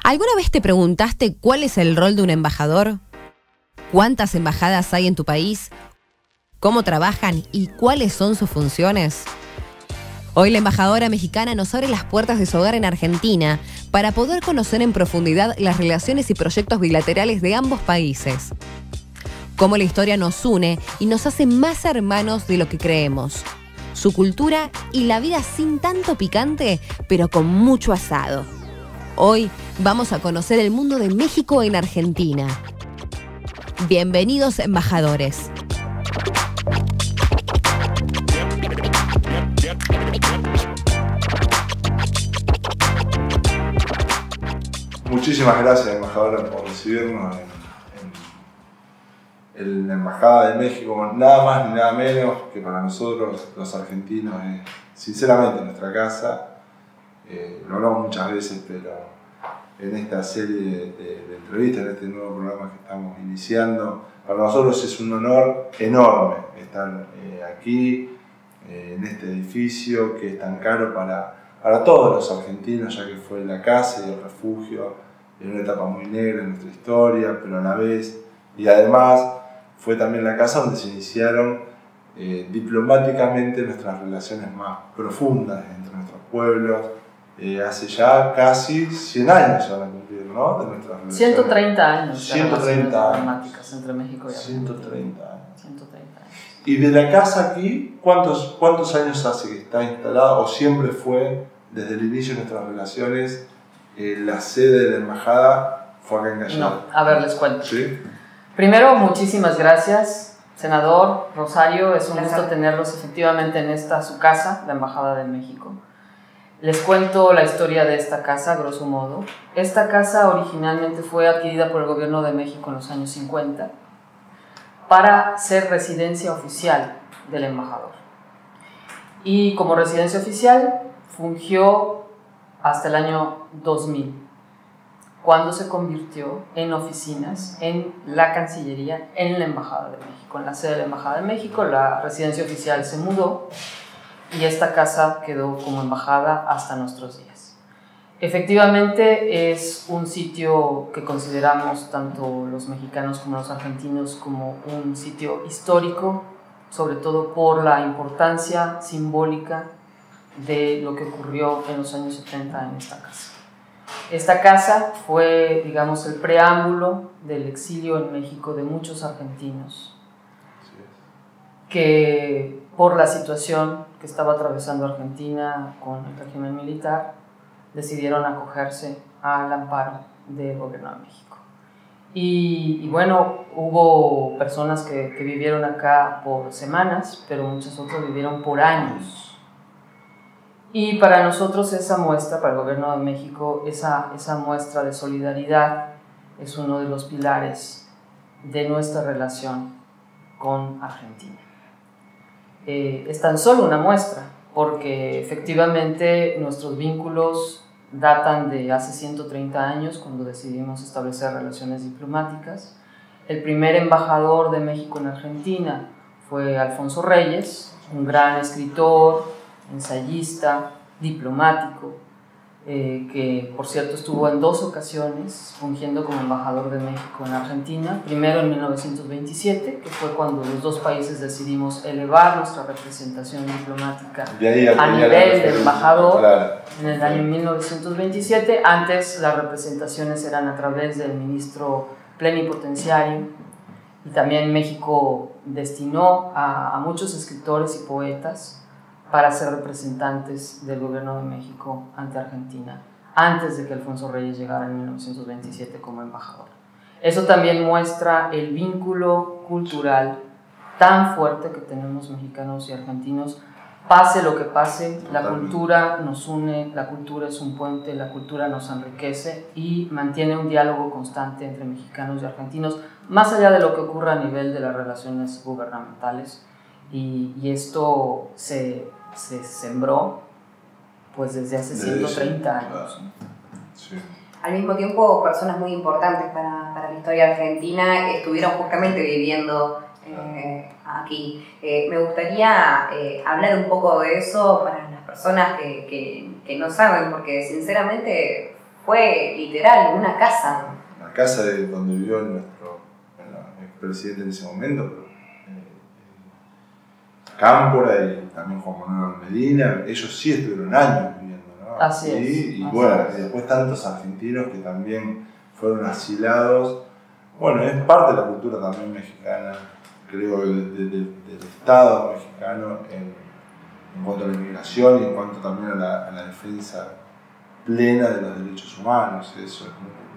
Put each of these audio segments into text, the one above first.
¿Alguna vez te preguntaste cuál es el rol de un embajador? ¿Cuántas embajadas hay en tu país? ¿Cómo trabajan y cuáles son sus funciones? Hoy la embajadora mexicana nos abre las puertas de su hogar en Argentina para poder conocer en profundidad las relaciones y proyectos bilaterales de ambos países. Cómo la historia nos une y nos hace más hermanos de lo que creemos. Su cultura y la vida sin tanto picante, pero con mucho asado. Hoy vamos a conocer el mundo de México en Argentina. Bienvenidos, embajadores. Muchísimas gracias, embajadora, por recibirnos en la Embajada de México. Nada más ni nada menos que para nosotros, los argentinos, es sinceramente nuestra casa. Lo hablamos muchas veces, pero en esta serie de entrevistas, en este nuevo programa que estamos iniciando, para nosotros es un honor enorme estar aquí, en este edificio que es tan caro para todos los argentinos, ya que fue la casa y el refugio en una etapa muy negra en nuestra historia, pero a la vez, y además, fue también la casa donde se iniciaron diplomáticamente nuestras relaciones más profundas entre nuestros pueblos. Hace ya casi 100 años se van a cumplir, ¿no? De nuestras relaciones. 130 años. 130 años. Diplomáticas entre México y Argentina. 130 años. 130 años. ¿Y de la casa aquí, cuántos años hace que está instalada o siempre fue, desde el inicio de nuestras relaciones, la sede de la embajada fue acá en Gallardo? No, a ver, les cuento. ¿Sí? Primero, muchísimas gracias, senador Rosario. Es un gusto tenerlos efectivamente en su casa, la Embajada de México. Les cuento la historia de esta casa, grosso modo. Esta casa originalmente fue adquirida por el gobierno de México en los años 50 para ser residencia oficial del embajador. Y como residencia oficial fungió hasta el año 2000, cuando se convirtió en oficinas en la Cancillería, en la Embajada de México. En la sede de la Embajada de México, la residencia oficial se mudó y esta casa quedó como embajada hasta nuestros días. Efectivamente es un sitio que consideramos tanto los mexicanos como los argentinos como un sitio histórico, sobre todo por la importancia simbólica de lo que ocurrió en los años 70 en esta casa. Esta casa fue, digamos, el preámbulo del exilio en México de muchos argentinos que, por la situación que estaba atravesando Argentina con el régimen militar, decidieron acogerse al amparo del gobierno de México. Y bueno, hubo personas que vivieron acá por semanas, pero muchas otras vivieron por años. Y para nosotros esa muestra, para el gobierno de México, esa muestra de solidaridad es uno de los pilares de nuestra relación con Argentina. Es tan solo una muestra, porque efectivamente nuestros vínculos datan de hace 130 años, cuando decidimos establecer relaciones diplomáticas. El primer embajador de México en Argentina fue Alfonso Reyes, un gran escritor, ensayista, diplomático, que por cierto estuvo en 2 ocasiones fungiendo como embajador de México en Argentina. Primero en 1927, que fue cuando los dos países decidimos elevar nuestra representación diplomática a nivel de embajador. Claro. En el año 1927, antes las representaciones eran a través del ministro plenipotenciario, y también México destinó a muchos escritores y poetas para ser representantes del gobierno de México ante Argentina, antes de que Alfonso Reyes llegara en 1927 como embajador. Eso también muestra el vínculo cultural tan fuerte que tenemos mexicanos y argentinos. Pase lo que pase, la cultura nos une, la cultura es un puente, la cultura nos enriquece y mantiene un diálogo constante entre mexicanos y argentinos, más allá de lo que ocurra a nivel de las relaciones gubernamentales. Y esto se sembró pues desde hace 130 años. Sí. Al mismo tiempo, personas muy importantes para la historia argentina estuvieron justamente viviendo aquí. Me gustaría hablar un poco de eso para las personas que no saben, porque sinceramente fue literal, una casa. La casa de donde vivió nuestro expresidente en ese momento, Cámpora y también Juan Manuel Medina, ellos sí estuvieron años viviendo, ¿no? Así es. Y bueno, y después tantos argentinos que también fueron asilados. Bueno, es parte de la cultura también mexicana, creo, del Estado mexicano en cuanto a la inmigración y en cuanto también a la defensa plena de los derechos humanos. Eso es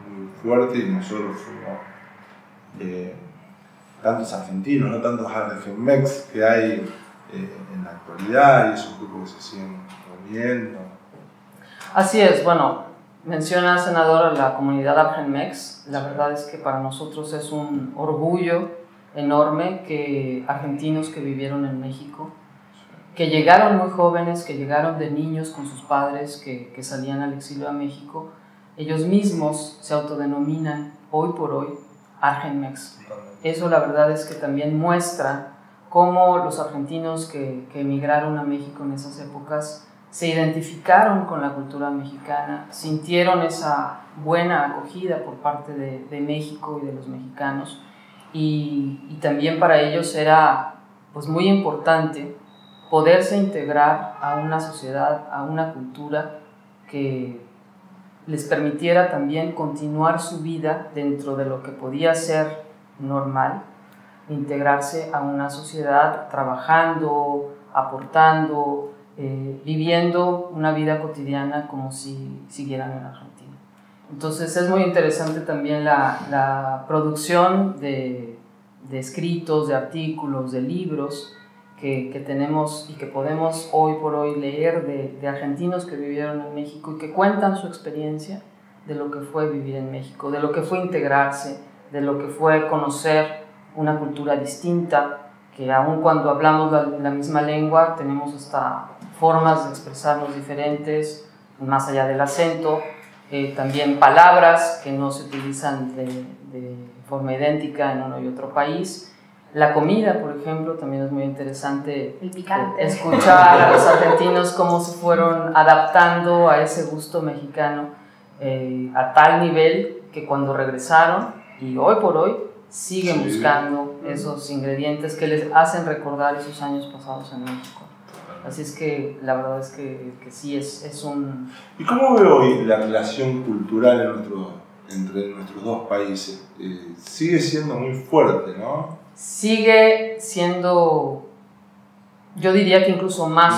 muy fuerte y nosotros fuimos tantos argentinos, no tantos argenmex que hay en la actualidad y esos grupos que se siguen reuniendo. Así es, bueno, menciona, senador, a la comunidad argenmex. La verdad es que para nosotros es un orgullo enorme que argentinos que vivieron en México, que llegaron muy jóvenes, que llegaron de niños con sus padres que salían al exilio a México, ellos mismos se autodenominan hoy por hoy argenmex. Eso la verdad es que también muestra cómo los argentinos que emigraron a México en esas épocas se identificaron con la cultura mexicana, sintieron esa buena acogida por parte de México y de los mexicanos, y también para ellos era pues muy importante poderse integrar a una sociedad, a una cultura que les permitiera también continuar su vida dentro de lo que podía ser normal, integrarse a una sociedad trabajando, aportando, viviendo una vida cotidiana como si siguieran en Argentina. Entonces es muy interesante también la producción de escritos, de artículos, de libros que tenemos y que podemos hoy por hoy leer de argentinos que vivieron en México y que cuentan su experiencia de lo que fue vivir en México, de lo que fue integrarse, de lo que fue conocer una cultura distinta, que aun cuando hablamos la misma lengua tenemos hasta formas de expresarnos diferentes, más allá del acento, también palabras que no se utilizan de forma idéntica en uno y otro país. La comida, por ejemplo, también es muy interesante escuchar a los argentinos cómo se fueron adaptando a ese gusto mexicano a tal nivel que cuando regresaron, y hoy por hoy, siguen buscando esos ingredientes que les hacen recordar esos años pasados en México. Así es que la verdad es que sí, es un... ¿Y cómo ve hoy la relación cultural entre nuestros dos países? Sigue siendo muy fuerte, ¿no? Sigue siendo, yo diría que incluso más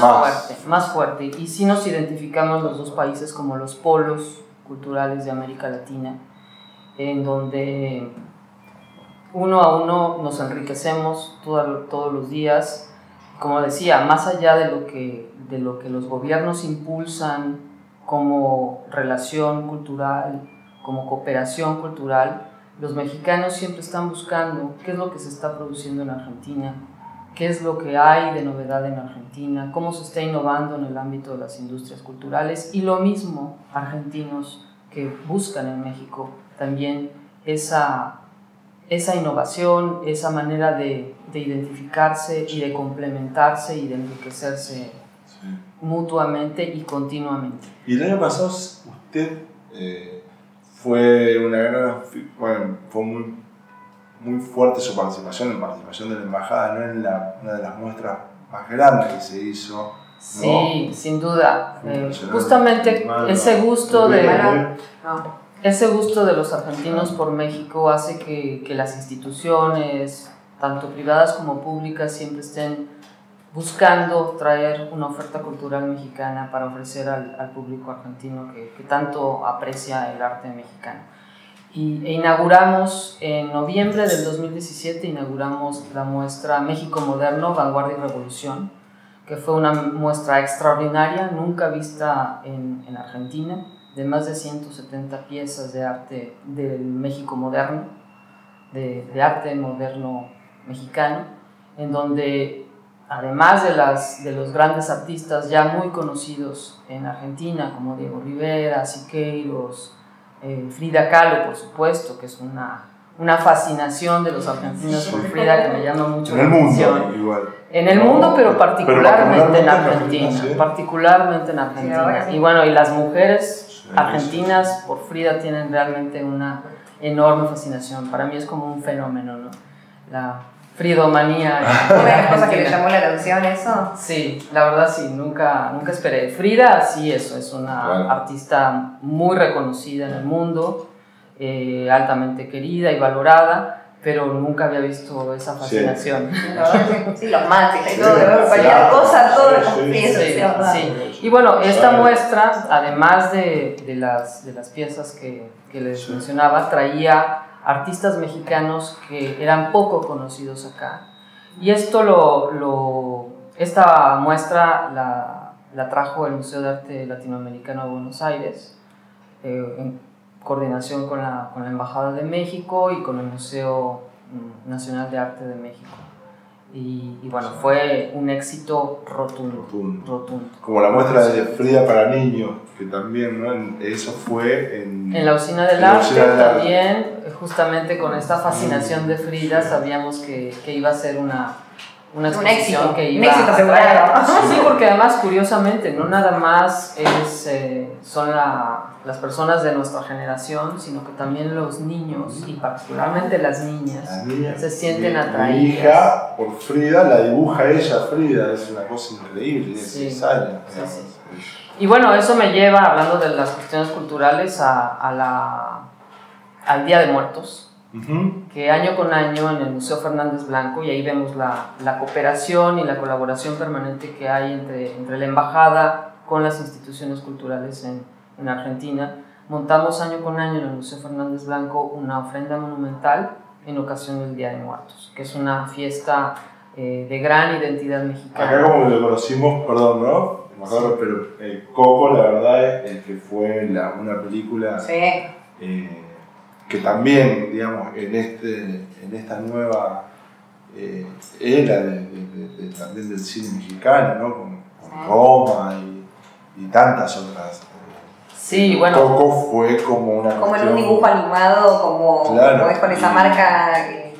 fuerte. Y sí nos identificamos los dos países como los polos culturales de América Latina, en donde uno a uno nos enriquecemos todos los días. Como decía, más allá de lo que los gobiernos impulsan como relación cultural, como cooperación cultural, los mexicanos siempre están buscando qué es lo que se está produciendo en Argentina, qué es lo que hay de novedad en Argentina, cómo se está innovando en el ámbito de las industrias culturales, y lo mismo argentinos que buscan en México también esa innovación, esa manera de identificarse y de complementarse y de enriquecerse mutuamente y continuamente. Y el año pasado usted fue fue muy fuerte su participación de la embajada, ¿no? En una de las muestras más grandes que se hizo, ¿no? Sí, sin duda. Justamente ese gusto de los argentinos por México hace que las instituciones, tanto privadas como públicas, siempre estén buscando traer una oferta cultural mexicana para ofrecer al público argentino que tanto aprecia el arte mexicano. E inauguramos en noviembre del 2017, inauguramos la muestra México Moderno, Vanguardia y Revolución, que fue una muestra extraordinaria, nunca vista en Argentina, de más de 170 piezas de arte del México moderno, de arte moderno mexicano, en donde además de los grandes artistas ya muy conocidos en Argentina, como Diego Rivera, Siqueiros, Frida Kahlo, por supuesto, que es una fascinación de los argentinos por Frida, que me llama mucho la atención. En el mundo, igual. En el mundo, pero particularmente en Argentina. ¿Sí? Particularmente en Argentina. Y bueno, y las mujeres argentinas por Frida tienen realmente una enorme fascinación. Para mí es como un fenómeno, ¿no? La fridomanía. ¿Una cosa que le llamó la atención eso? Sí, la verdad sí, nunca esperé. Frida sí, eso, es una artista muy reconocida en el mundo, altamente querida y valorada, pero nunca había visto esa fascinación. Sí, los mates y todo, cualquier cosa, todo sí. Y bueno, esta muestra, además de las piezas que les mencionaba, traía artistas mexicanos que eran poco conocidos acá. Y esta muestra la trajo el Museo de Arte Latinoamericano de Buenos Aires, en coordinación con la Embajada de México y con el Museo Nacional de Arte de México. Y bueno, fue un éxito rotundo. Como la muestra de Frida para niños, que también, ¿no? Eso fue en la Usina del Arte también, justamente con esta fascinación de Frida, sabíamos que iba a ser una exposición que iba a traer. Sí, porque además, curiosamente, no nada más son las personas de nuestra generación, sino que también los niños, y particularmente las niñas se sienten atraídas. Mi hija, por Frida, la dibuja ella, Frida, es una cosa increíble, tiene 6 años. Sí. Y bueno, eso me lleva, hablando de las cuestiones culturales, al Día de Muertos. Que año con año en el Museo Fernández Blanco, y ahí vemos la cooperación y la colaboración permanente que hay entre la embajada con las instituciones culturales en Argentina, montamos año con año en el Museo Fernández Blanco una ofrenda monumental en ocasión del Día de Muertos, que es una fiesta de gran identidad mexicana. Acá como lo conocimos, perdón, ¿no? Me acuerdo, pero Coco, la verdad es que fue una película... que también, digamos, en esta nueva era también del cine mexicano, ¿no? Con Roma y tantas otras. Sí, bueno. Coco fue como una como en un dibujo animado, como es con esa marca que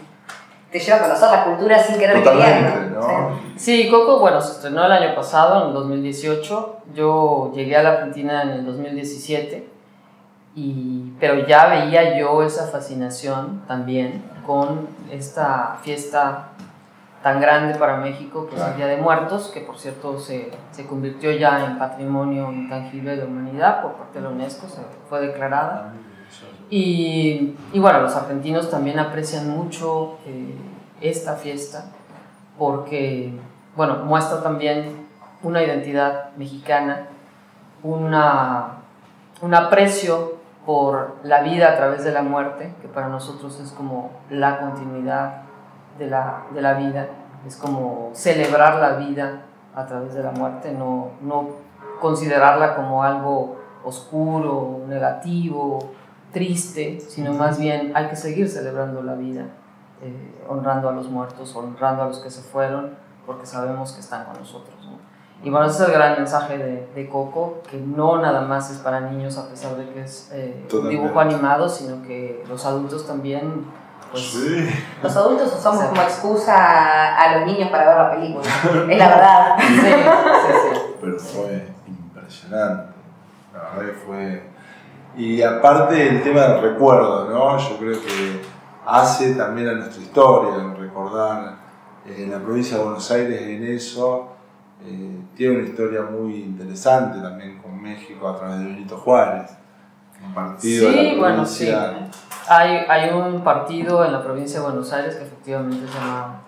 te lleva a conocer la cultura sin querer queriendo, ¿no? Sí, Coco, bueno, se estrenó el año pasado, en el 2018. Yo llegué a la Argentina en el 2017. Pero ya veía yo esa fascinación también con esta fiesta tan grande para México, que es el Día de Muertos, que por cierto se convirtió ya en Patrimonio Intangible de la Humanidad por parte de la UNESCO, se fue declarada. Y bueno, los argentinos también aprecian mucho esta fiesta porque, bueno, muestra también una identidad mexicana, un aprecio por la vida a través de la muerte, que para nosotros es como la continuidad de la vida, es como celebrar la vida a través de la muerte, no considerarla como algo oscuro, negativo, triste, sino más bien hay que seguir celebrando la vida, honrando a los muertos, honrando a los que se fueron, porque sabemos que están con nosotros, ¿no? Y bueno, ese es el gran mensaje de Coco, que no nada más es para niños, a pesar de que es un dibujo animado, sino que los adultos también, pues... Sí. Los adultos usamos como excusa a los niños para ver la película, es la verdad. Sí. Pero fue impresionante, la verdad que fue... Y aparte el tema del recuerdo, ¿no? Yo creo que hace también a nuestra historia, recordar la provincia de Buenos Aires en eso... tiene una historia muy interesante también con México a través de Benito Juárez, un partido de la provincia. Bueno, sí. Hay un partido en la provincia de Buenos Aires que efectivamente se llama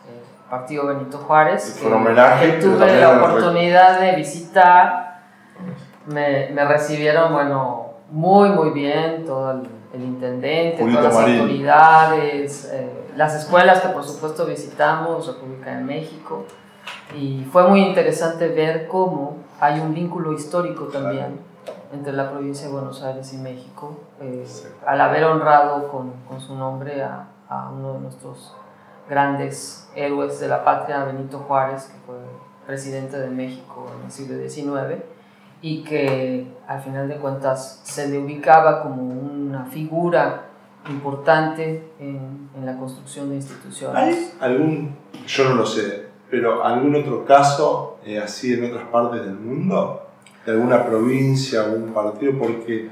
Partido Benito Juárez, que tuve la oportunidad de visitar. Me recibieron, bueno, muy bien, todo el intendente, Julito todas las Marín. autoridades, las escuelas que por supuesto visitamos, República de México. Y fue muy interesante ver cómo hay un vínculo histórico también entre la provincia de Buenos Aires y México, al haber honrado con su nombre a uno de nuestros grandes héroes de la patria, Benito Juárez, que fue presidente de México en el siglo XIX, y que al final de cuentas se le ubicaba como una figura importante en la construcción de instituciones. ¿Hay algún, yo no lo sé, pero algún otro caso así en otras partes del mundo? ¿De alguna provincia, algún partido? Porque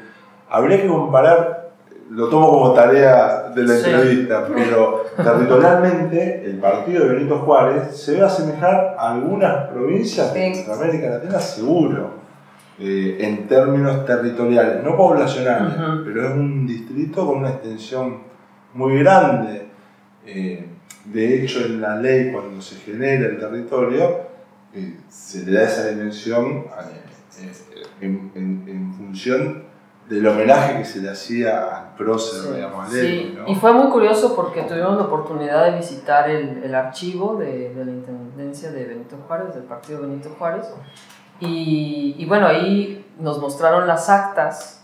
habría que comparar, lo tomo como tarea de la entrevista, pero territorialmente el partido de Benito Juárez se debe asemejar a algunas provincias de América Latina, seguro, en términos territoriales, no poblacionales, pero es un distrito con una extensión muy grande. De hecho, en la ley, cuando se genera el territorio, se le da esa dimensión en función del homenaje que se le hacía al prócer, digamos, al héroe, ¿no? Y fue muy curioso porque tuvimos la oportunidad de visitar el archivo de la Intendencia de Benito Juárez, del partido Benito Juárez, y bueno, ahí nos mostraron las actas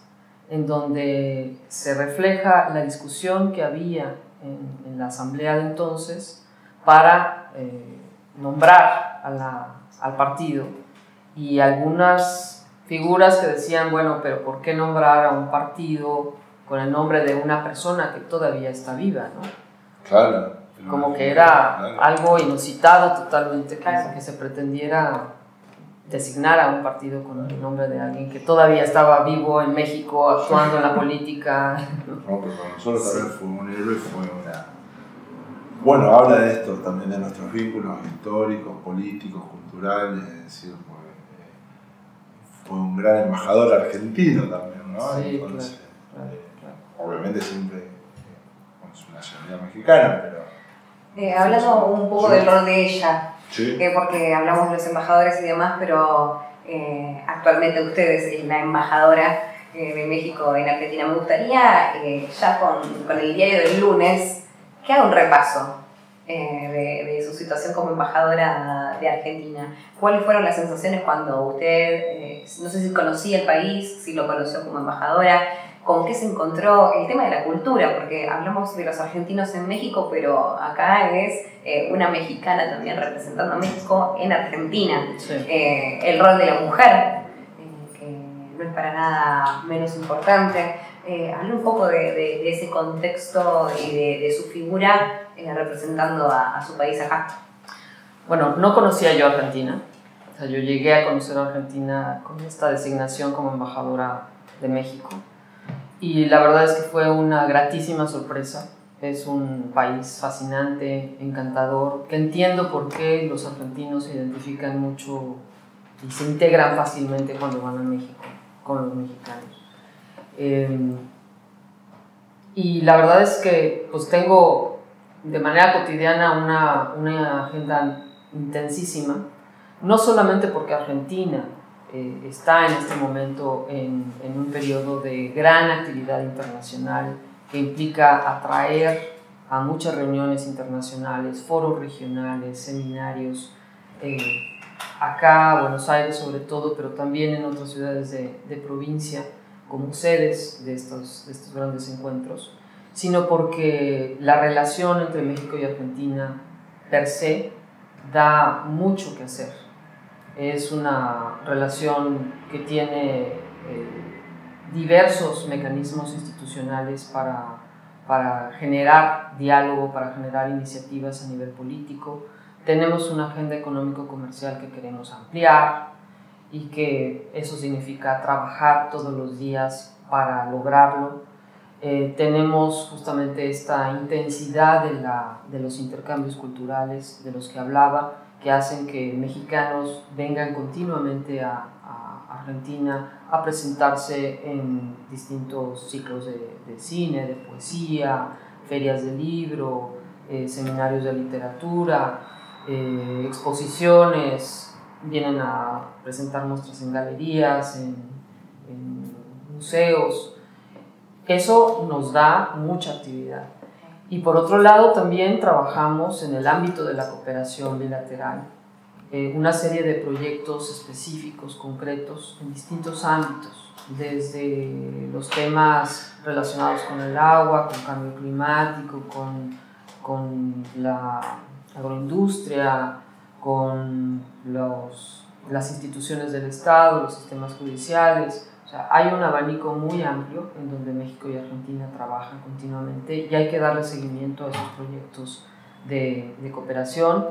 en donde se refleja la discusión que había en la asamblea de entonces para nombrar al partido, y algunas figuras que decían, bueno, pero ¿por qué nombrar a un partido con el nombre de una persona que todavía está viva, ¿no? Claro. Como que era algo inusitado totalmente, que se pretendiera designar a un partido con el nombre de alguien que todavía estaba vivo en México, actuando en la política. No, pero para nosotros también fue un héroe, fue una... Bueno, habla de esto también, de nuestros vínculos históricos, políticos, culturales, es decir, fue un gran embajador argentino también, ¿no? Sí, entonces, claro. Obviamente siempre con su nacionalidad mexicana, pero... hablando un poco del rol de ella, sí. Porque hablamos de los embajadores y demás, pero actualmente usted es la embajadora de México en Argentina. Me gustaría, ya con el diario del lunes, que haga un repaso de su situación como embajadora de Argentina. ¿Cuáles fueron las sensaciones cuando usted, no sé si conocía el país, si lo conoció como embajadora, con qué se encontró el tema de la cultura? Porque hablamos de los argentinos en México, pero acá es una mexicana también representando a México en Argentina. Sí. El rol de la mujer, que no es para nada menos importante. Hablé un poco de ese contexto y de su figura representando a su país acá. Bueno, no conocía yo Argentina. O sea, yo llegué a conocer a Argentina con esta designación como embajadora de México. Y la verdad es que fue una gratísima sorpresa. Es un país fascinante, encantador, que entiendo por qué los argentinos se identifican mucho y se integran fácilmente cuando van a México con los mexicanos. Y la verdad es que pues tengo de manera cotidiana una agenda intensísima, no solamente porque Argentina está en este momento en un periodo de gran actividad internacional que implica atraer a muchas reuniones internacionales, foros regionales, seminarios, acá, Buenos Aires sobre todo, pero también en otras ciudades de provincia, como sedes de estos grandes encuentros, sino porque la relación entre México y Argentina per se da mucho que hacer. Es una relación que tiene diversos mecanismos institucionales para generar diálogo, para generar iniciativas a nivel político. Tenemos una agenda económico-comercial que queremos ampliar y que eso significa trabajar todos los días para lograrlo. Tenemos justamente esta intensidad de los intercambios culturales de los que hablaba, que hacen que mexicanos vengan continuamente a Argentina a presentarse en distintos ciclos de cine, de poesía, ferias de libro, seminarios de literatura, exposiciones, vienen a presentar muestras en galerías, en museos. Eso nos da mucha actividad. Y por otro lado también trabajamos en el ámbito de la cooperación bilateral, una serie de proyectos específicos, concretos, en distintos ámbitos, desde los temas relacionados con el agua, con cambio climático, con la agroindustria, con las instituciones del Estado, los sistemas judiciales. O sea, hay un abanico muy amplio en donde México y Argentina trabajan continuamente y hay que darle seguimiento a esos proyectos de cooperación.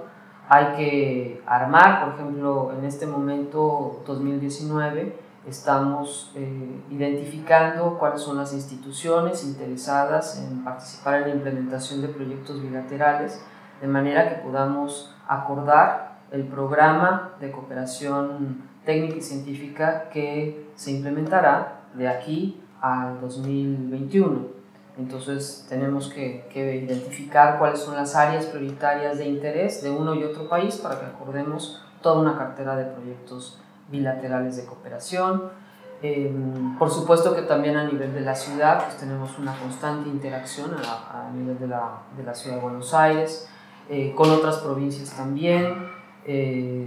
Hay que armar, por ejemplo, en este momento, 2019, estamos identificando cuáles son las instituciones interesadas en participar en la implementación de proyectos bilaterales, de manera que podamos acordar el programa de cooperación técnica y científica que se implementará de aquí al 2021. Entonces tenemos que identificar cuáles son las áreas prioritarias de interés de uno y otro país para que acordemos toda una cartera de proyectos bilaterales de cooperación. Por supuesto que también a nivel de la ciudad pues tenemos una constante interacción a nivel de la ciudad de Buenos Aires, con otras provincias también.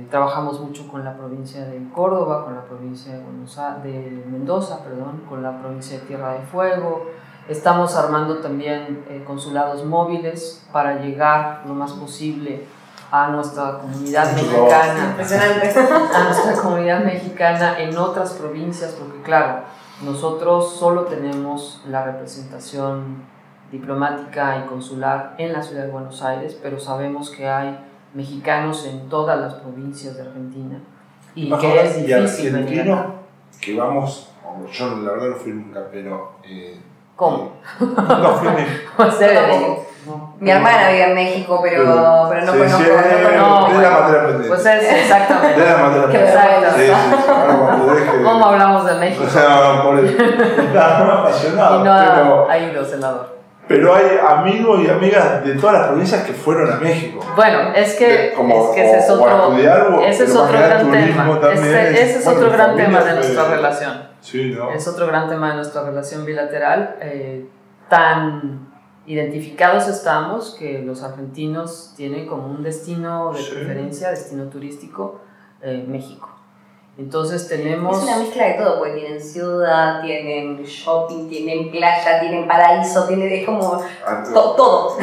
Trabajamos mucho con la provincia de Córdoba, con la provincia de Mendoza, con la provincia de Tierra del Fuego. Estamos armando también consulados móviles para llegar lo más posible a nuestra comunidad mexicana, a nuestra comunidad mexicana en otras provincias, porque claro, nosotros solo tenemos la representación diplomática y consular en la ciudad de Buenos Aires, pero sabemos que hay mexicanos en todas las provincias de Argentina y que es difícil venir acá. Que vamos, yo la verdad no fui nunca, pero ¿cómo? nunca fui Mi hermana vive en México, pero no conozco. De la materia pendiente. Pues es exactamente. De la materia pendiente. Sí. ¿Cómo hablamos de México? O sea, por el, estaba apasionado. Y no ha ido, senador. Pero hay amigos y amigas de todas las provincias que fueron a México. Bueno, es que ese es otro gran tema. Ese es otro gran tema de nuestra relación. Sí, ¿no? Es otro gran tema de nuestra relación bilateral. Tan identificados estamos que los argentinos tienen como un destino de preferencia, destino turístico, México. Entonces tenemos... Es una mezcla de todo, porque tienen ciudad, tienen shopping, tienen playa, tienen paraíso, es como todo.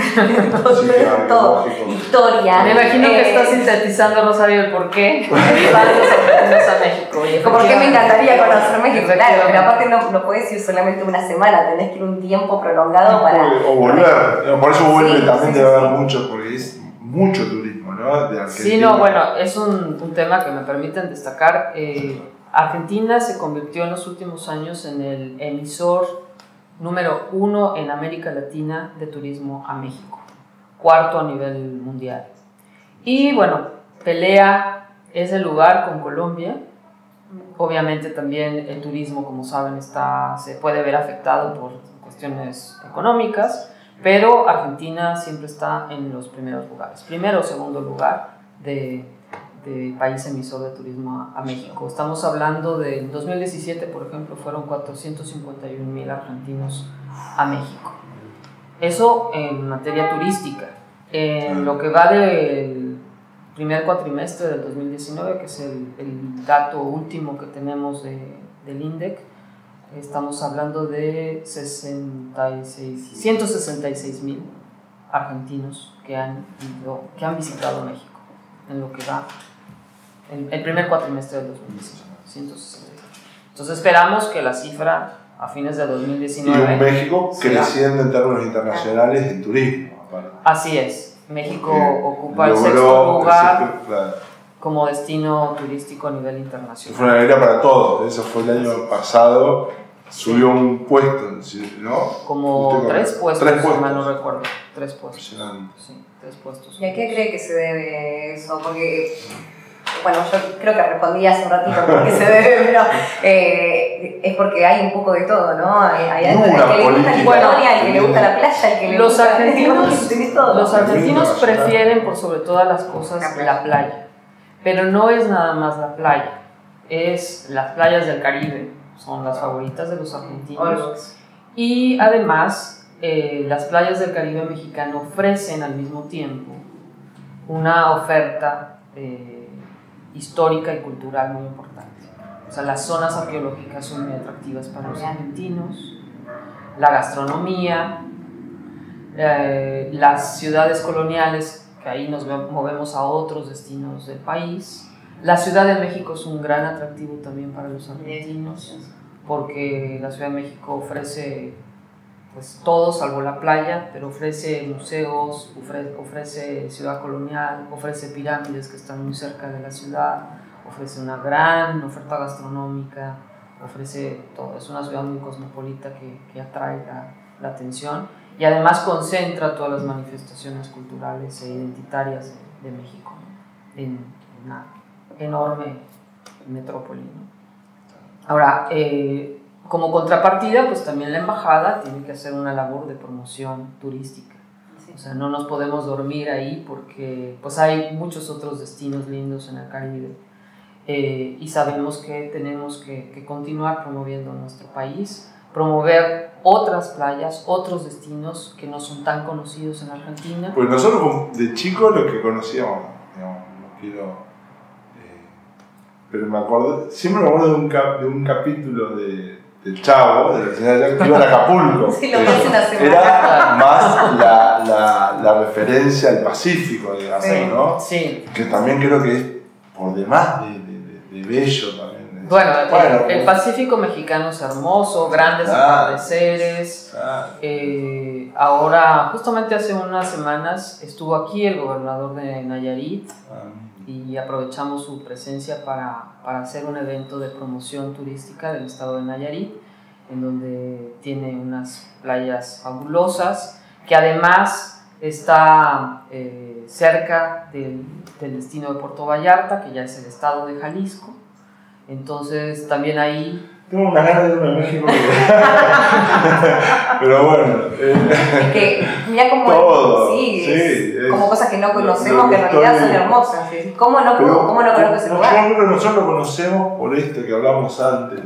Todo. Historia. Me imagino que estás sintetizando, Rosario, el por qué van los argentinos a México. Porque me encantaría conocer México, claro, pero aparte no puedes ir solamente una semana, tenés que ir un tiempo prolongado para... O volver, por eso vuelve también debe haber mucho, porque es mucho turismo, ¿no? De Argentina. Sí, no, bueno, es un tema que me permiten destacar. Argentina se convirtió en los últimos años en el emisor número 1 en América Latina de turismo a México, 4º a nivel mundial. Y bueno, pelea ese lugar con Colombia. Obviamente también el turismo, como saben, se puede ver afectado por cuestiones económicas, pero Argentina siempre está en los primeros lugares, primero o segundo lugar de país emisor de turismo a México. Estamos hablando del 2017, por ejemplo, fueron 451,000 argentinos a México. Eso en materia turística. En lo que va del primer cuatrimestre del 2019, que es el dato último que tenemos del INDEC, estamos hablando de 166,000 argentinos que han visitado México en lo que va el primer cuatrimestre del 2019, 168. Entonces esperamos que la cifra a fines de 2019 y un México creciendo en términos internacionales en turismo. Así es, México ocupa el 6º lugar como destino turístico a nivel internacional. Fue una alegría para todos, eso fue el año pasado, subió un puesto, ¿no? Como 3 puestos, si mal no recuerdo. 3 puestos. Sí, 3 puestos. ¿Y a qué cree que se debe eso? Porque, bueno, yo creo que respondí hace un ratito por qué se debe, pero es porque hay un poco de todo, ¿no? Hay algo que le gusta la historia, al que le gusta la playa, al que le gusta... Los argentinos prefieren por sobre todas las cosas la playa, pero no es nada más la playa, es las playas del Caribe, son las favoritas de los argentinos. Y además, las playas del Caribe mexicano ofrecen al mismo tiempo una oferta histórica y cultural muy importante. O sea, las zonas arqueológicas son muy atractivas para los argentinos, la gastronomía, las ciudades coloniales, que ahí nos movemos a otros destinos del país. La Ciudad de México es un gran atractivo también para los argentinos, porque la Ciudad de México ofrece pues todo salvo la playa, pero ofrece museos, ofrece ciudad colonial, ofrece pirámides que están muy cerca de la ciudad, ofrece una gran oferta gastronómica, ofrece todo. Es una ciudad muy cosmopolita que atrae la atención y además concentra todas las manifestaciones culturales e identitarias de México, ¿no? En una enorme metrópoli, ¿no? Ahora, como contrapartida, pues también la embajada tiene que hacer una labor de promoción turística. Sí. O sea, no nos podemos dormir ahí porque pues hay muchos otros destinos lindos en el Caribe y sabemos que tenemos que continuar promoviendo nuestro país, promover otras playas, otros destinos que no son tan conocidos en Argentina. Pues nosotros de chicos lo que conocíamos, digamos, no quiero... pero siempre me acuerdo de un capítulo del Chavo, de la señora Jack, que iba a Acapulco. Sí, lo ves una semana. Era más la referencia al Pacífico, digamos, sí, ¿no? Sí. Que también creo que es por demás de bello también. Bueno, el Pacífico mexicano es hermoso, grandes atardeceres. Ahora, justamente hace unas semanas, estuvo aquí el gobernador de Nayarit y aprovechamos su presencia para hacer un evento de promoción turística del estado de Nayarit, en donde tiene unas playas fabulosas, que además está cerca del destino de Puerto Vallarta, que ya es el estado de Jalisco. Entonces también ahí... Tengo una ganas de irme a México. Pero bueno. Es que mira como... Todo. Sí, como cosas que no conocemos que en realidad son hermosas. ¿Sí? ¿Cómo no conozco ese lugar? Yo creo que nosotros lo conocemos por esto que hablamos antes,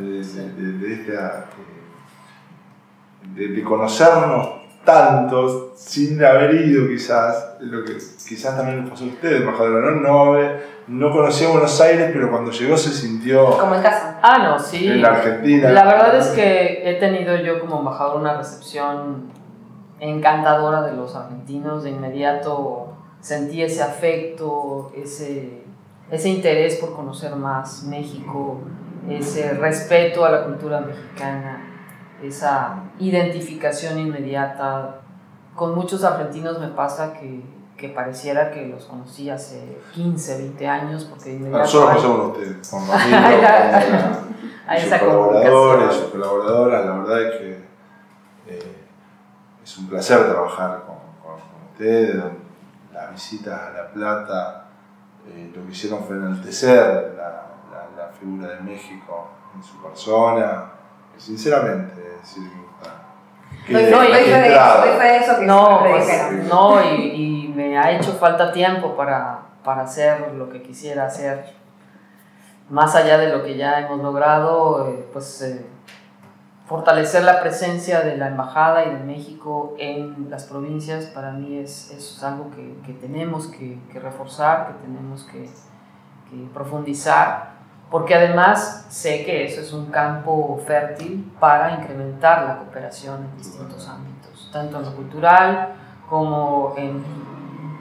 de conocernos tanto sin haber ido quizás, lo que quizás también les pasó a ustedes, embajadora, no conocía Buenos Aires, pero cuando llegó se sintió... Como en casa. Ah, no, sí. En la Argentina. La verdad es que he tenido yo como embajador una recepción encantadora de los argentinos. De inmediato sentí ese afecto, ese interés por conocer más México, ese respeto a la cultura mexicana, esa identificación inmediata. Con muchos argentinos me pasa que pareciera que los conocí hace 15, 20 años, porque de inmediato... Nosotros pasamos ustedes, con sus colaboradoras, la verdad es que es un placer trabajar con ustedes. Las visitas a La Plata, lo que hicieron fue enaltecer la figura de México en su persona, sinceramente, decir y me ha hecho falta tiempo para hacer lo que quisiera hacer, más allá de lo que ya hemos logrado, fortalecer la presencia de la Embajada y de México en las provincias. Para mí es algo que tenemos que reforzar, que tenemos que profundizar, porque además sé que eso es un campo fértil para incrementar la cooperación en distintos ámbitos, tanto en lo cultural como en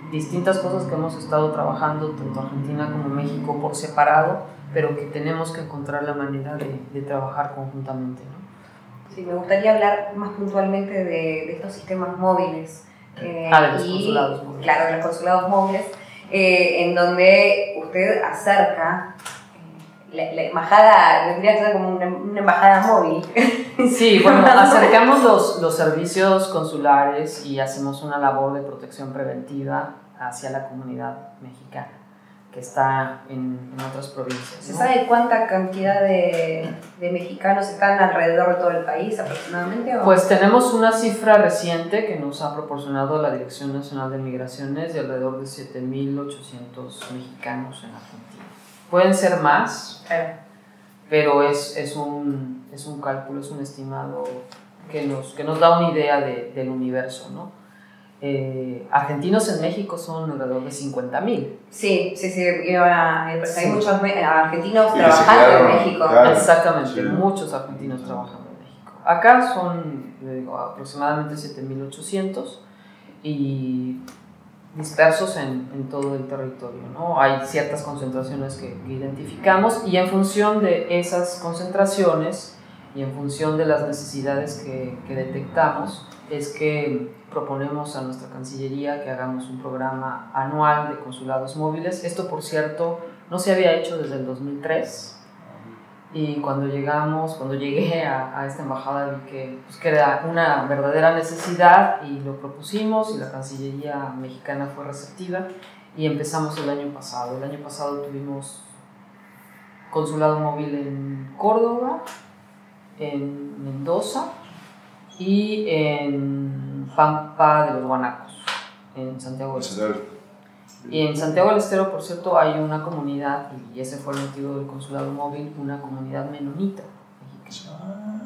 distintas cosas que hemos estado trabajando, tanto Argentina como México por separado, pero que tenemos que encontrar la manera de trabajar conjuntamente, ¿no? Sí, me gustaría hablar más puntualmente de estos sistemas móviles. De los consulados móviles. Claro, de los consulados móviles, en donde usted acerca... La embajada, tendría que ser como una embajada móvil. Sí, bueno, acercamos los servicios consulares y hacemos una labor de protección preventiva hacia la comunidad mexicana que está en otras provincias, ¿Se ¿no? sabe cuánta cantidad de mexicanos están alrededor de todo el país aproximadamente? ¿O? Pues tenemos una cifra reciente que nos ha proporcionado la Dirección Nacional de Migraciones de alrededor de 7.800 mexicanos en Argentina. Pueden ser más, pero es un cálculo, es un estimado que nos da una idea del universo, ¿no? Argentinos en México son alrededor de 50.000. Sí, hay muchos argentinos trabajando en México. Claro, exactamente, sí. Muchos argentinos trabajando en México. Acá son aproximadamente 7.800 y dispersos en todo el territorio, ¿no? Hay ciertas concentraciones que identificamos y en función de esas concentraciones y en función de las necesidades que detectamos es que proponemos a nuestra Cancillería que hagamos un programa anual de consulados móviles. Esto, por cierto, no se había hecho desde el 2003 Y cuando llegué a esta embajada vi que, pues, que era una verdadera necesidad y lo propusimos y la Cancillería mexicana fue receptiva y empezamos el año pasado. El año pasado tuvimos consulado móvil en Córdoba, en Mendoza y en Pampa de los Guanacos, en Santiago del Estero. Y en Santiago del Estero, por cierto, hay una comunidad, y ese fue el motivo del consulado móvil, una comunidad menonita mexicana.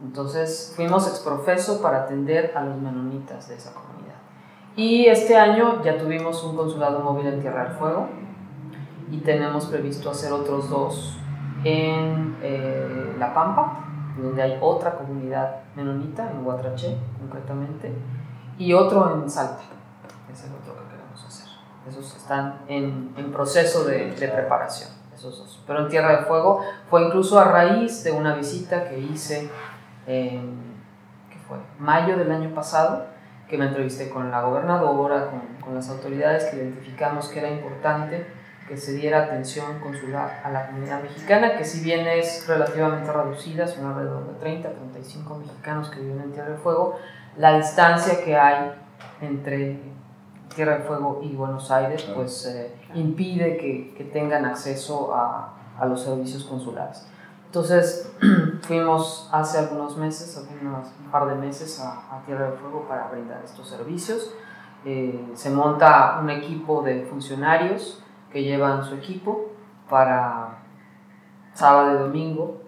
Entonces fuimos exprofeso para atender a los menonitas de esa comunidad. Y este año ya tuvimos un consulado móvil en Tierra del Fuego y tenemos previsto hacer otros 2 en La Pampa, donde hay otra comunidad menonita, en Huatraché concretamente, y otro en Salta, que es el otro que queremos hacer. Esos están en proceso de preparación, esos 2. Pero en Tierra del Fuego fue incluso a raíz de una visita que hice en mayo del año pasado, que me entrevisté con la gobernadora, con las autoridades, que identificamos que era importante que se diera atención consular a la comunidad mexicana, que si bien es relativamente reducida, son alrededor de 30 a 35 mexicanos que viven en Tierra del Fuego, la distancia que hay entre Tierra del Fuego y Buenos Aires pues impide que tengan acceso a los servicios consulares. Entonces fuimos hace algunos meses, un par de meses a Tierra del Fuego para brindar estos servicios. Se monta un equipo de funcionarios que llevan su equipo para sábado y domingo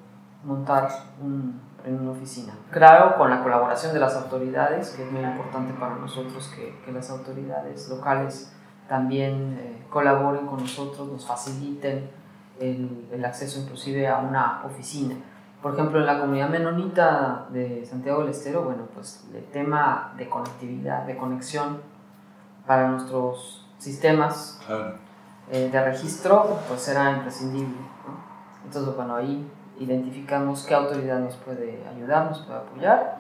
montar en una oficina. Claro, con la colaboración de las autoridades, que es muy importante para nosotros que las autoridades locales también colaboren con nosotros, nos faciliten el acceso inclusive a una oficina. Por ejemplo, en la comunidad menonita de Santiago del Estero, bueno, pues el tema de conectividad, de conexión para nuestros sistemas de registro, pues era imprescindible, ¿no? Entonces, bueno, ahí identificamos qué autoridad nos puede ayudar, nos puede apoyar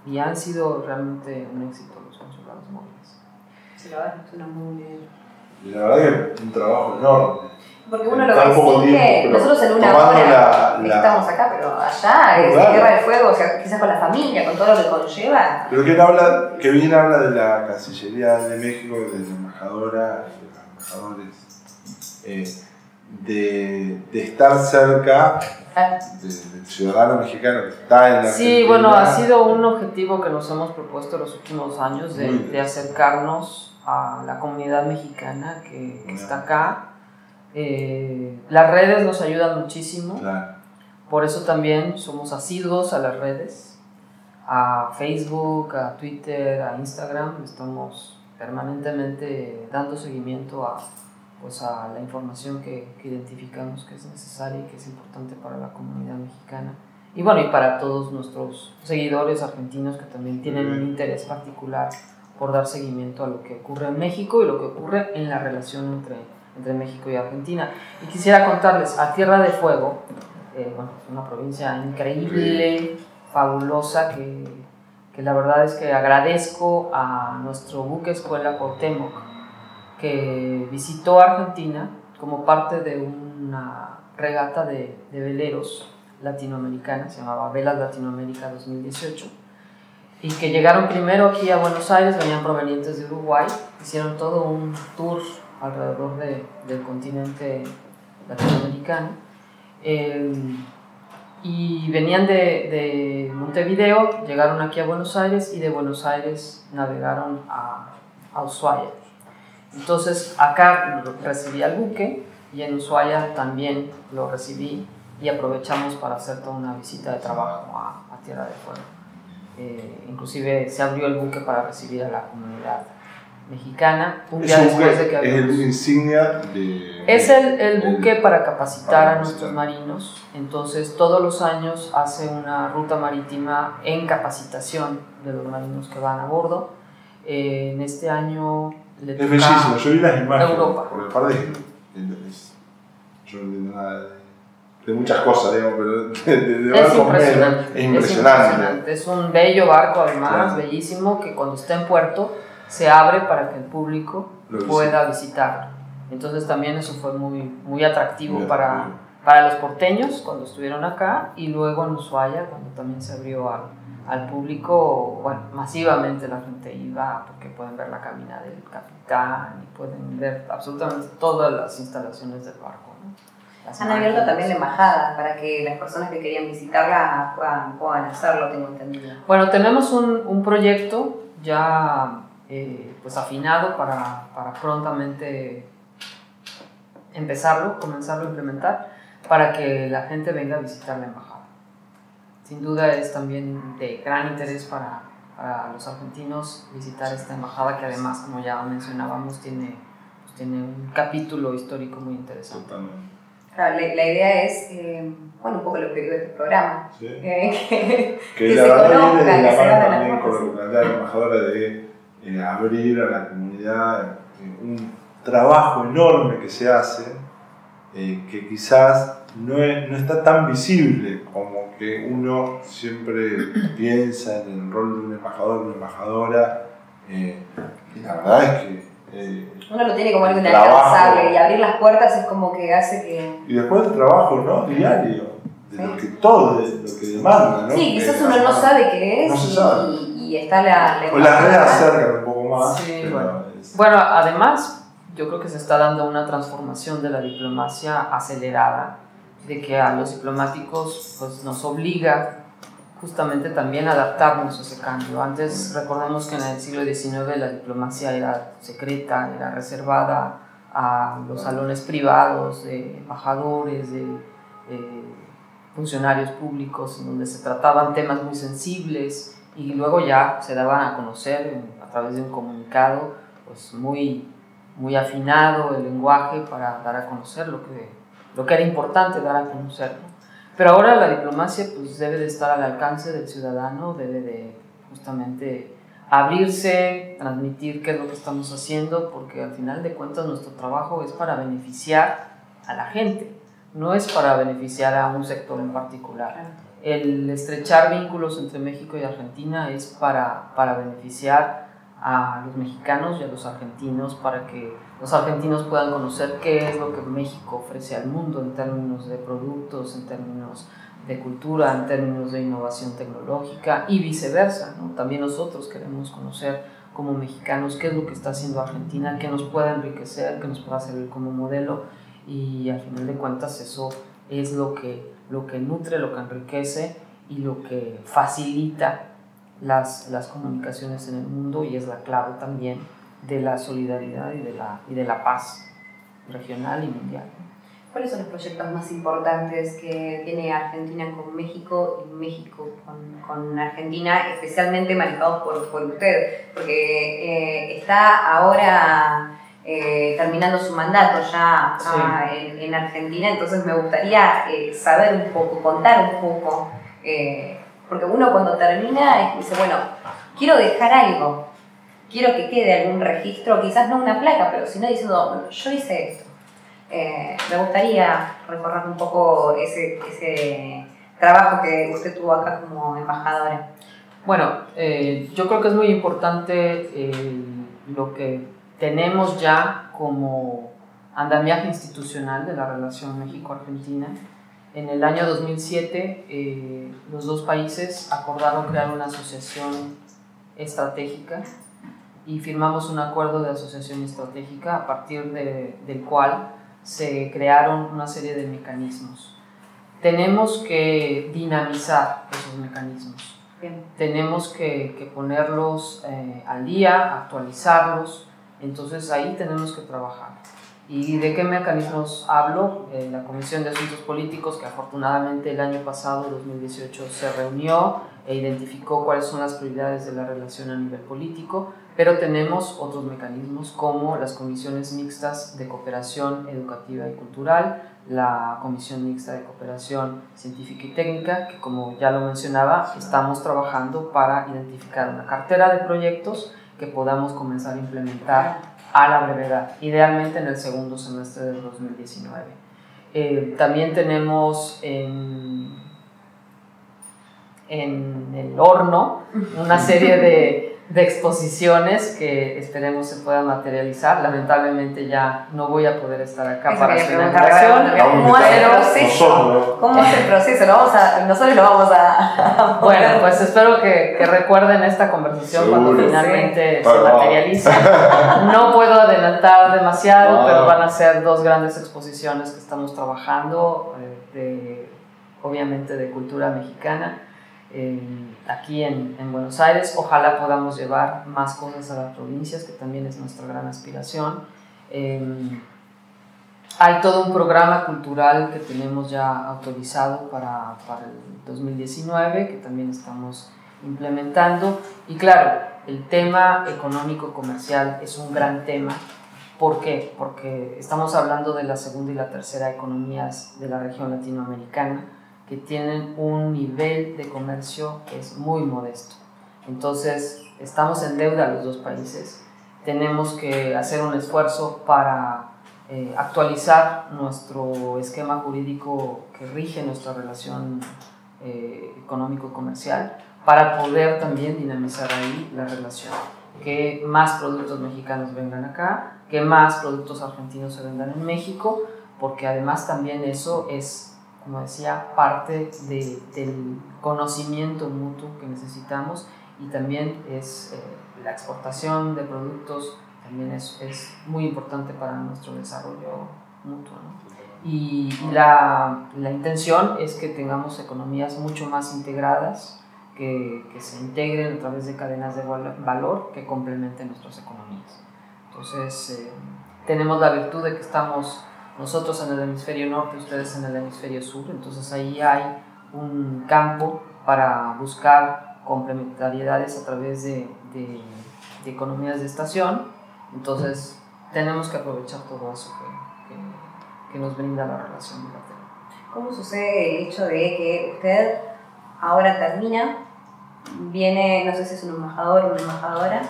y han sido realmente un éxito los consulados móviles. Sí, la verdad es que suena muy bien. Y la verdad que es un trabajo enorme. Porque uno lo ve simple, nosotros en una hora estamos acá, pero allá es Tierra del Fuego, o sea, quizás con la familia, con todo lo que conlleva. Pero que bien habla de la Cancillería de México, de la embajadora, de los embajadores, de estar cerca del ciudadano mexicano que está en la Sí, Argentina. Bueno, ha sido un objetivo que nos hemos propuesto los últimos años de acercarnos a la comunidad mexicana que está acá. Las redes nos ayudan muchísimo, Claro. Por eso también somos asiduos a las redes, a Facebook, a Twitter, a Instagram. Estamos permanentemente dando seguimiento a la información que identificamos que es necesaria y que es importante para la comunidad mexicana. Y bueno, y para todos nuestros seguidores argentinos que también tienen un interés particular por dar seguimiento a lo que ocurre en México y lo que ocurre en la relación entre México y Argentina. Y quisiera contarles, a Tierra del Fuego, es una provincia increíble, fabulosa, que la verdad es que agradezco a nuestro buque escuela Cuauhtémoc, que visitó Argentina como parte de una regata de veleros latinoamericana, se llamaba Velas Latinoamérica 2018, y que llegaron primero aquí a Buenos Aires, venían provenientes de Uruguay, hicieron todo un tour alrededor del continente latinoamericano, y venían de Montevideo, llegaron aquí a Buenos Aires y de Buenos Aires navegaron a Ushuaia. Entonces acá recibí al buque y en Ushuaia también lo recibí y aprovechamos para hacer toda una visita de trabajo a Tierra del Fuego. Inclusive se abrió el buque para recibir a la comunidad mexicana un día después de que es el buque insignia de... Es el buque para capacitar a nuestros marinos. Entonces todos los años hace una ruta marítima en capacitación de los marinos que van a bordo. En este año le toca es bellísimo, yo vi las imágenes Europa. por el par yo no entiendo nada de muchas cosas, digamos, pero es impresionante, es impresionante. Es un bello barco además, claro. Bellísimo, que cuando está en puerto se abre para que el público pueda visitarlo. Entonces también eso fue muy atractivo para los porteños cuando estuvieron acá, y luego en Ushuaia cuando también se abrió al público. Bueno, masivamente la gente iba porque pueden ver la cabina del capitán y pueden ver absolutamente todas las instalaciones del barco, ¿no? Han abierto también la embajada para que las personas que querían visitarla puedan hacerlo, tengo entendido. Bueno, tenemos un proyecto ya pues afinado para prontamente comenzarlo a implementar, para que la gente venga a visitar la embajada. Sin duda es también de gran interés para los argentinos visitar esta embajada, que además, como ya mencionábamos, tiene un capítulo histórico muy interesante. Totalmente. Claro, la idea es, bueno, un poco lo que digo de este programa, Sí. que La se verdad conozca, viene de que la se mano abran también las con puertas. lo que plantea la embajadora de abrir a la comunidad un trabajo enorme que se hace, que quizás no está tan visible como que uno siempre piensa en el rol de un embajador o una embajadora, y la verdad es que Uno lo tiene como algo trabajo. inalcanzable, y abrir las puertas es como que hace que... y después el trabajo, ¿no?, diario, de Sí. lo que demanda, ¿no? Sí, quizás uno no sabe qué es, no se sabe. y está la O las redes acercan un poco más. Sí, pero bueno, además yo creo que se está dando una transformación de la diplomacia acelerada, de que a los diplomáticos pues, nos obliga justamente también a adaptarnos a ese cambio. Antes, recordemos que en el siglo XIX la diplomacia era secreta, era reservada a los salones privados de embajadores, de funcionarios públicos, en donde se trataban temas muy sensibles, y luego ya se daban a conocer a través de un comunicado pues muy afinado el lenguaje para dar a conocer lo que era importante dar a conocer, ¿no? Pero ahora la diplomacia pues debe de estar al alcance del ciudadano, debe de justamente abrirse, transmitir qué es lo que estamos haciendo, porque al final de cuentas nuestro trabajo es para beneficiar a la gente, no es para beneficiar a un sector en particular. El estrechar vínculos entre México y Argentina es para beneficiar a los mexicanos y a los argentinos, para que los argentinos puedan conocer qué es lo que México ofrece al mundo en términos de productos, en términos de cultura, en términos de innovación tecnológica, y viceversa, ¿no? También nosotros queremos conocer como mexicanos qué es lo que está haciendo Argentina, qué nos puede enriquecer, qué nos puede servir como modelo, y al final de cuentas eso es lo que nutre, lo que enriquece y lo que facilita las comunicaciones en el mundo, y es la clave también de la solidaridad y de la paz regional y mundial. ¿Cuáles son los proyectos más importantes que tiene Argentina con México y México con Argentina, especialmente manejados por usted? Porque está ahora terminando su mandato ya en Argentina, entonces me gustaría saber un poco, contar un poco, porque uno cuando termina dice, bueno, quiero dejar algo, quiero que quede algún registro, quizás no una placa, pero si no diciendo, bueno, yo hice esto. Me gustaría recorrer un poco ese trabajo que usted tuvo acá como embajadora. Bueno, yo creo que es muy importante lo que tenemos ya como andamiaje institucional de la relación México-Argentina. En el año 2007 los dos países acordaron crear una asociación estratégica y firmamos un acuerdo de asociación estratégica a partir del cual se crearon una serie de mecanismos. Tenemos que dinamizar esos mecanismos. Bien. Tenemos que ponerlos al día, actualizarlos, entonces ahí tenemos que trabajar. ¿Y de qué mecanismos hablo? La Comisión de Asuntos Políticos, que afortunadamente el año pasado, 2018, se reunió e identificó cuáles son las prioridades de la relación a nivel político, pero tenemos otros mecanismos como las comisiones mixtas de cooperación educativa y cultural, la Comisión Mixta de Cooperación Científica y Técnica, que como ya lo mencionaba, estamos trabajando para identificar una cartera de proyectos que podamos comenzar a implementar a la brevedad, idealmente en el segundo semestre del 2019. También tenemos en el horno una serie de exposiciones que esperemos se puedan materializar. Lamentablemente ya no voy a poder estar acá para su inauguración, ¿Cómo hace el pero proceso nosotros. ¿Cómo es el proceso? Nosotros lo vamos a Bueno, pues espero que recuerden esta conversación cuando finalmente se materialice. No puedo adelantar demasiado, pero van a ser 2 grandes exposiciones que estamos trabajando, obviamente de cultura mexicana, aquí en Buenos Aires. Ojalá podamos llevar más cosas a las provincias, que también es nuestra gran aspiración. Hay todo un programa cultural que tenemos ya autorizado para el 2019, que también estamos implementando. Y claro, el tema económico-comercial es un gran tema. ¿Por qué? Porque estamos hablando de la segunda y la tercera economías de la región latinoamericana, que tienen un nivel de comercio que es muy modesto. Entonces, estamos en deuda los 2 países. Tenemos que hacer un esfuerzo para actualizar nuestro esquema jurídico que rige nuestra relación económico-comercial, para poder también dinamizar ahí la relación. Que más productos mexicanos vengan acá, que más productos argentinos se vendan en México, porque además también eso es, como decía, parte del conocimiento mutuo que necesitamos, y también es la exportación de productos también es muy importante para nuestro desarrollo mutuo, ¿no? Y la intención es que tengamos economías mucho más integradas, que se integren a través de cadenas de valor que complementen nuestras economías. Entonces, tenemos la virtud de que estamos nosotros en el hemisferio norte, ustedes en el hemisferio sur, entonces ahí hay un campo para buscar complementariedades a través de economías de estación. Entonces, tenemos que aprovechar todo eso que nos brinda la relación bilateral. ¿Cómo sucede el hecho de que usted ahora termina, viene, no sé si es un embajador o una embajadora,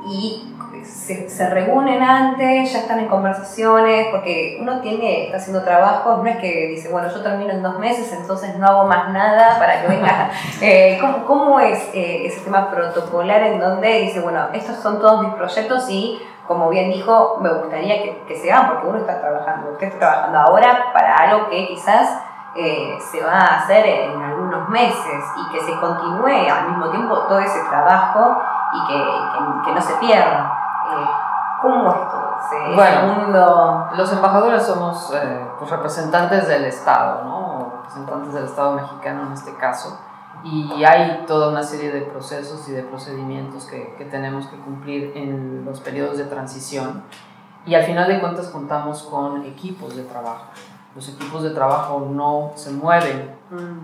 y se reúnen antes, ya están en conversaciones, porque uno está haciendo trabajos, no es que dice, bueno, yo termino en 2 meses, entonces no hago más nada para que venga. ¿Cómo es ese tema protocolar en donde dice, bueno, estos son todos mis proyectos y, como bien dijo, me gustaría que se hagan, porque uno está trabajando, usted está trabajando ahora para algo que quizás se va a hacer en algunos meses, y que se continúe al mismo tiempo todo ese trabajo y que no se pierda? ¿Cómo es todo ese mundo? Los embajadores somos pues representantes del Estado, ¿no? O representantes del Estado mexicano en este caso, y hay toda una serie de procesos y de procedimientos que tenemos que cumplir en los periodos de transición, y al final de cuentas contamos con equipos de trabajo. Los equipos de trabajo no se mueven,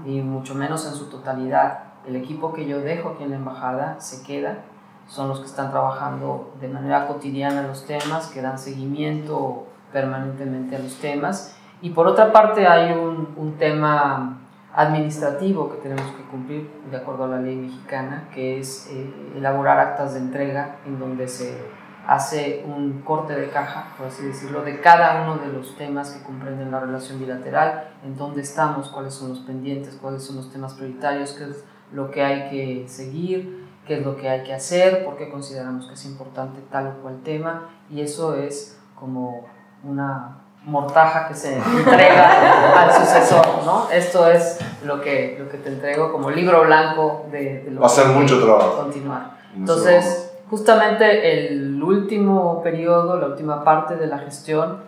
y mucho menos en su totalidad. El equipo que yo dejo aquí en la embajada se queda, son los que están trabajando de manera cotidiana los temas, que dan seguimiento permanentemente a los temas. Y por otra parte hay un tema administrativo que tenemos que cumplir de acuerdo a la ley mexicana, que es elaborar actas de entrega, en donde se hace un corte de caja, por así decirlo, de cada uno de los temas que comprenden la relación bilateral, en dónde estamos, cuáles son los pendientes, cuáles son los temas prioritarios, qué es lo que hay que seguir, qué es lo que hay que hacer, por qué consideramos que es importante tal o cual tema, y eso es como una mortaja que se entrega al sucesor, ¿no? Esto es lo que te entrego como libro blanco de lo va a ser mucho trabajo. Continuar. Entonces, justamente el último periodo, la última parte de la gestión,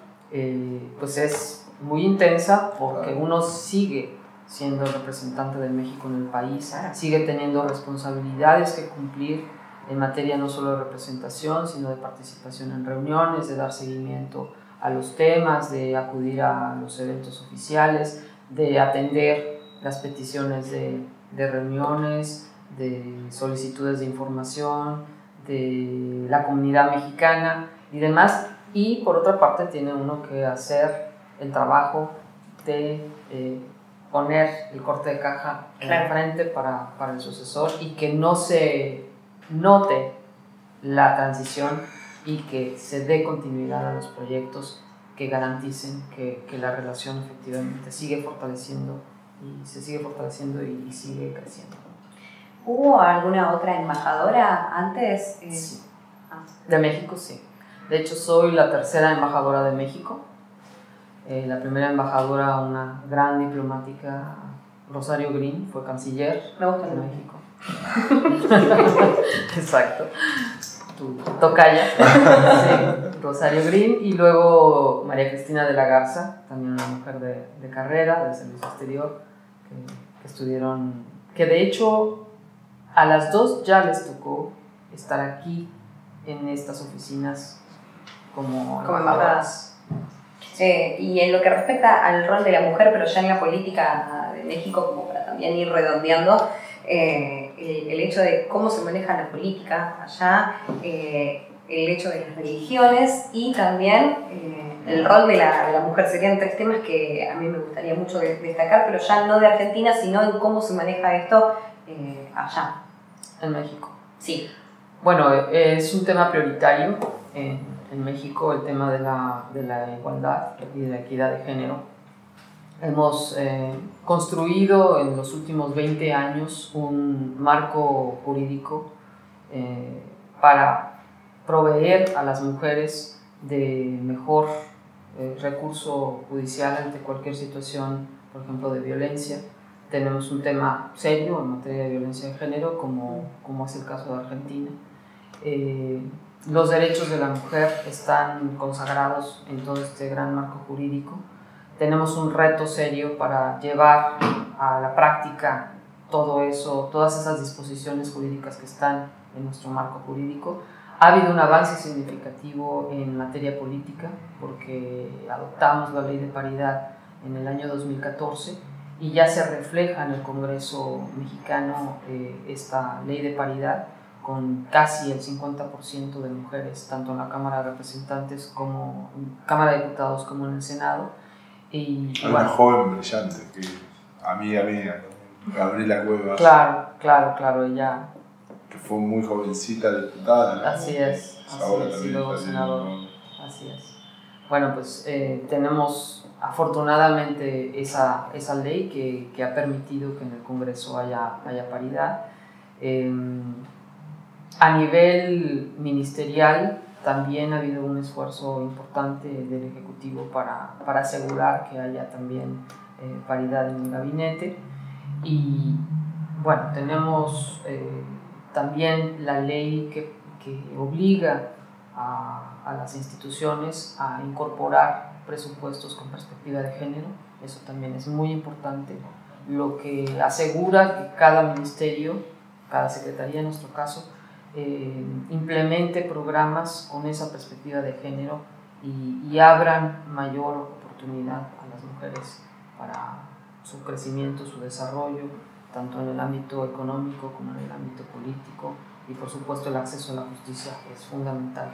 pues es muy intensa, porque uno sigue siendo representante de México en el país, sigue teniendo responsabilidades que cumplir en materia no solo de representación, sino de participación en reuniones, de dar seguimiento a los temas, de acudir a los eventos oficiales, de atender las peticiones de reuniones, de solicitudes de información, de la comunidad mexicana y demás. Y por otra parte tiene uno que hacer el trabajo de poner el corte de caja en el frente para el sucesor, y que no se note la transición y que se dé continuidad a los proyectos que garanticen que la relación efectivamente sigue fortaleciendo y se sigue fortaleciendo y sigue creciendo. ¿Hubo alguna otra embajadora antes? Sí. De México, sí. De hecho, soy la tercera embajadora de México. La primera embajadora, una gran diplomática, Rosario Green, fue canciller Me gusta en México. Exacto. Tu tocaya. Sí, Rosario Green. Y luego María Cristina de la Garza, también una mujer de carrera, de servicio exterior, que estuvieron, que de hecho a las dos ya les tocó estar aquí en estas oficinas como embajadas. Y en lo que respecta al rol de la mujer, pero ya en la política de México, como para también ir redondeando, el hecho de cómo se maneja la política allá, el hecho de las religiones y también el rol de la mujer. Serían tres temas que a mí me gustaría mucho destacar, pero ya no de Argentina, sino en cómo se maneja esto allá. En México. Sí. Bueno, es un tema prioritario en México, el tema de la igualdad y de la equidad de género. Hemos construido en los últimos 20 años un marco jurídico para proveer a las mujeres de mejor recurso judicial ante cualquier situación, por ejemplo, de violencia. Tenemos un tema serio en materia de violencia de género, como es el caso de Argentina. Los derechos de la mujer están consagrados en todo este gran marco jurídico. Tenemos un reto serio para llevar a la práctica todo eso, todas esas disposiciones jurídicas que están en nuestro marco jurídico. Ha habido un avance significativo en materia política porque adoptamos la ley de paridad en el año 2014 y ya se refleja en el Congreso mexicano esta ley de paridad con casi el 50% de mujeres, tanto en la Cámara de Representantes como en Cámara de Diputados como en el Senado. Y una joven brillante, que amiga mía, Gabriela Cuevas. Claro, ella... Que fue muy jovencita diputada, ¿no? Así es, y luego senador. Así es. Bueno, pues tenemos afortunadamente esa ley que ha permitido que en el Congreso haya paridad. A nivel ministerial también ha habido un esfuerzo importante del Ejecutivo para asegurar que haya también paridad en el gabinete. Y bueno, tenemos también la ley que obliga a las instituciones a incorporar presupuestos con perspectiva de género. Eso también es muy importante, lo que asegura que cada ministerio, cada secretaría en nuestro caso, implemente programas con esa perspectiva de género y abran mayor oportunidad a las mujeres para su crecimiento, su desarrollo, tanto en el ámbito económico como en el ámbito político, y por supuesto el acceso a la justicia es fundamental.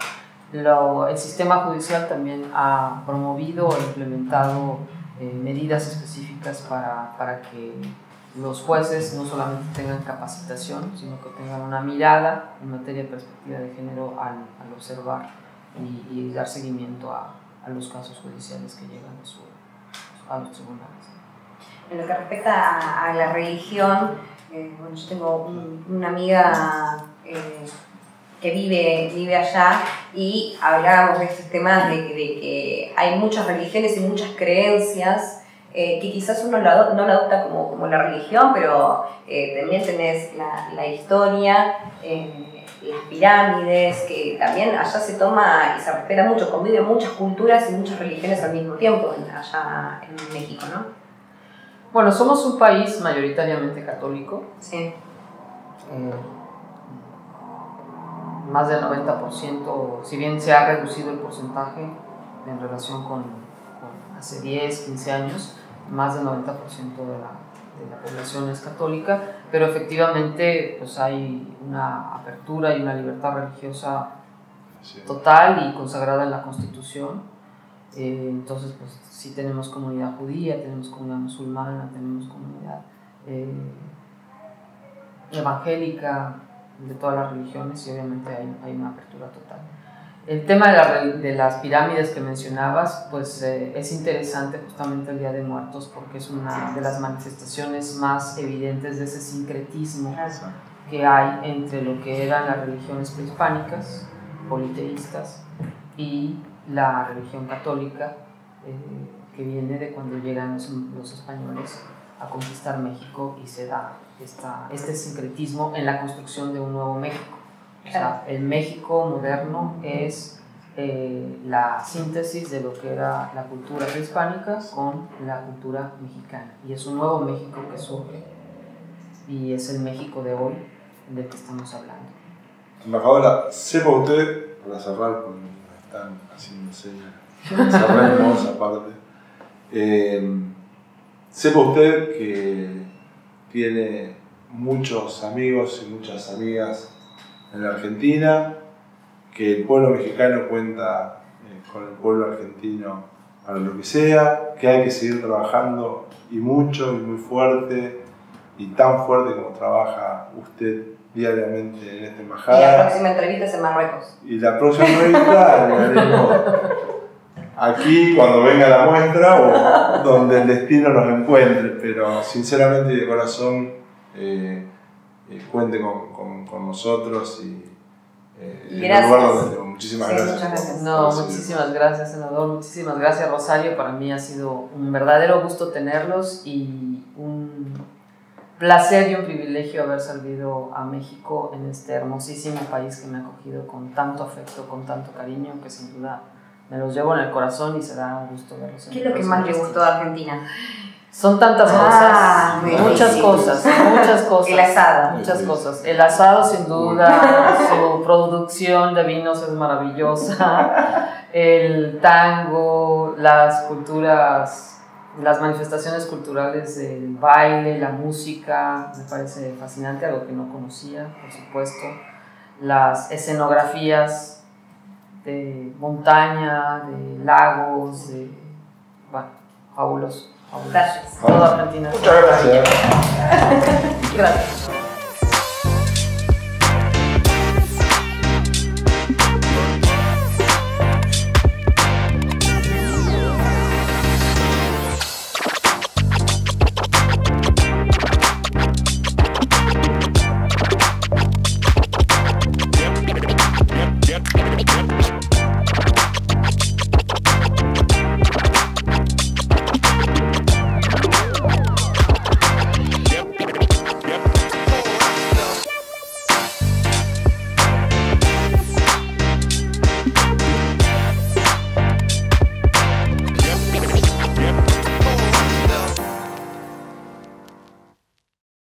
El sistema judicial también ha promovido e implementado medidas específicas para que los jueces no solamente tengan capacitación, sino que tengan una mirada en materia de perspectiva de género al observar y dar seguimiento a los casos judiciales que llegan a los tribunales. En lo que respecta a la religión, bueno, yo tengo una amiga que vive allá y hablábamos de estos temas de que hay muchas religiones y muchas creencias que quizás uno no la adopta como la religión, pero también tenés la historia, las pirámides, que también allá se toma y se respeta mucho, conviven muchas culturas y muchas religiones al mismo tiempo allá en México, ¿no? Bueno, somos un país mayoritariamente católico. Sí. Más del 90%, si bien se ha reducido el porcentaje en relación con hace 10, 15 años, más del 90% de la población es católica, pero efectivamente pues hay una apertura y una libertad religiosa total y consagrada en la Constitución. Entonces pues sí tenemos comunidad judía, tenemos comunidad musulmana, tenemos comunidad evangélica, de todas las religiones, y obviamente hay una apertura total. El tema de las pirámides que mencionabas, pues es interesante justamente el Día de Muertos, porque es una de las manifestaciones más evidentes de ese sincretismo que hay entre lo que eran las religiones prehispánicas, politeístas, y la religión católica, que viene de cuando llegan los españoles a conquistar México y se da este sincretismo en la construcción de un nuevo México. O sea, el México moderno es la síntesis de lo que era la cultura prehispánica con la cultura mexicana. Y es un nuevo México que surge y es el México de hoy del que estamos hablando. Embajadora, sepa usted, para cerrar, porque me están haciendo señas, cerremos aparte, sepa usted que tiene muchos amigos y muchas amigas en la Argentina, que el pueblo mexicano cuenta con el pueblo argentino para lo que sea, que hay que seguir trabajando y mucho y muy fuerte y tan fuerte como trabaja usted diariamente en esta embajada. Y la próxima entrevista es en Marruecos. Y la próxima entrevista la haremos aquí cuando venga la muestra o donde el destino nos encuentre, pero sinceramente y de corazón cuente con nosotros y gracias. El lugar donde muchísimas Sí, gracias. muchas gracias. No, muchísimas gracias, senador. Muchísimas gracias, Rosario. Para mí ha sido un verdadero gusto tenerlos y un placer y un privilegio haber servido a México en este hermosísimo país que me ha acogido con tanto afecto, con tanto cariño, que sin duda me los llevo en el corazón y será un gusto verlos. ¿Qué es lo que más le gustó de Argentina? Son tantas cosas, muchas cosas. El asado. Muchas cosas. El asado, sin duda, su producción de vinos es maravillosa. El tango, las culturas, las manifestaciones culturales, el baile, la música, me parece fascinante, algo que no conocía, por supuesto. Las escenografías de montaña, de lagos, bueno, fabuloso. Gracias. Toda Argentina. Muchas gracias. Gracias.